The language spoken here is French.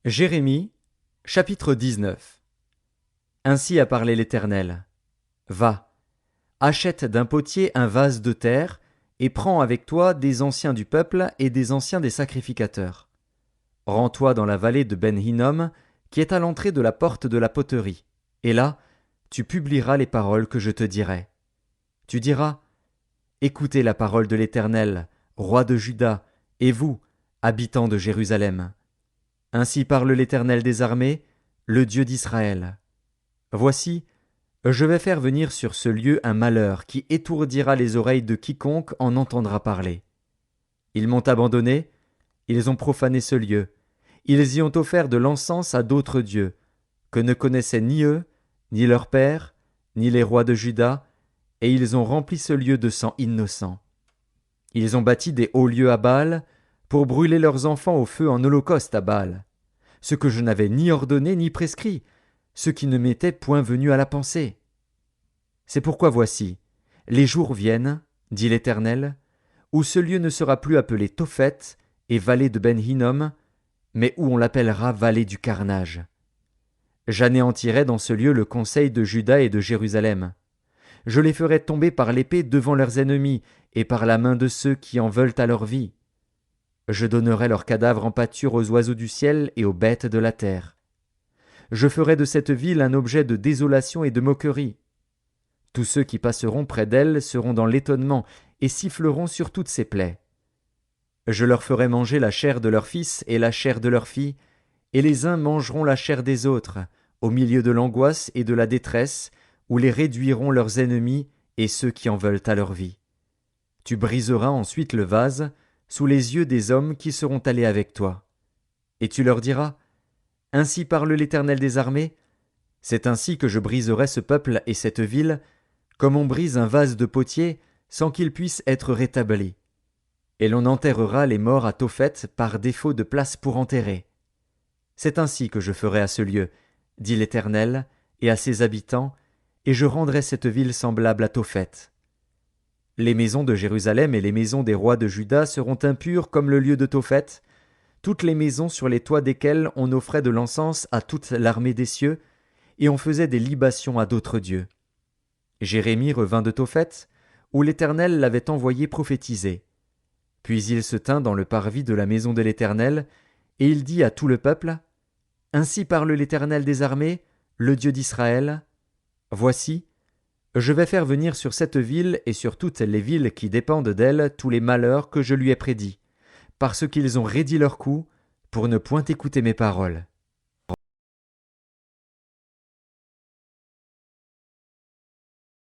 Jérémie, chapitre 19. Ainsi a parlé l'Éternel. Va, achète d'un potier un vase de terre, et prends avec toi des anciens du peuple et des anciens des sacrificateurs. Rends-toi dans la vallée de Ben-Hinnom, qui est à l'entrée de la porte de la poterie, et là, tu publieras les paroles que je te dirai. Tu diras, écoutez la parole de l'Éternel, roi de Juda, et vous, habitants de Jérusalem. Ainsi parle l'Éternel des armées, le Dieu d'Israël. Voici, je vais faire venir sur ce lieu un malheur qui étourdira les oreilles de quiconque en entendra parler. Ils m'ont abandonné, ils ont profané ce lieu, ils y ont offert de l'encens à d'autres dieux, que ne connaissaient ni eux, ni leurs pères, ni les rois de Juda, et ils ont rempli ce lieu de sang innocent. Ils ont bâti des hauts lieux à Baal, pour brûler leurs enfants au feu en holocauste à Baal, ce que je n'avais ni ordonné ni prescrit, ce qui ne m'était point venu à la pensée. C'est pourquoi voici, les jours viennent, dit l'Éternel, où ce lieu ne sera plus appelé Tophet et vallée de Ben-Hinnom, mais où on l'appellera vallée du carnage. J'anéantirai dans ce lieu le conseil de Juda et de Jérusalem. Je les ferai tomber par l'épée devant leurs ennemis et par la main de ceux qui en veulent à leur vie. Je donnerai leurs cadavres en pâture aux oiseaux du ciel et aux bêtes de la terre. Je ferai de cette ville un objet de désolation et de moquerie. Tous ceux qui passeront près d'elle seront dans l'étonnement et siffleront sur toutes ses plaies. Je leur ferai manger la chair de leurs fils et la chair de leurs filles, et les uns mangeront la chair des autres, au milieu de l'angoisse et de la détresse, où les réduiront leurs ennemis et ceux qui en veulent à leur vie. Tu briseras ensuite le vase, sous les yeux des hommes qui seront allés avec toi. Et tu leur diras, ainsi parle l'Éternel des armées, c'est ainsi que je briserai ce peuple et cette ville, comme on brise un vase de potier, sans qu'il puisse être rétabli. Et l'on enterrera les morts à Tophet par défaut de place pour enterrer. C'est ainsi que je ferai à ce lieu, dit l'Éternel, et à ses habitants, et je rendrai cette ville semblable à Tophet. Les maisons de Jérusalem et les maisons des rois de Juda seront impures comme le lieu de Tophet, toutes les maisons sur les toits desquelles on offrait de l'encens à toute l'armée des cieux, et on faisait des libations à d'autres dieux. Jérémie revint de Tophet, où l'Éternel l'avait envoyé prophétiser. Puis il se tint dans le parvis de la maison de l'Éternel, et il dit à tout le peuple, « Ainsi parle l'Éternel des armées, le Dieu d'Israël. Voici, je vais faire venir sur cette ville et sur toutes les villes qui dépendent d'elle tous les malheurs que je lui ai prédits, parce qu'ils ont raidi leur cou, pour ne point écouter mes paroles.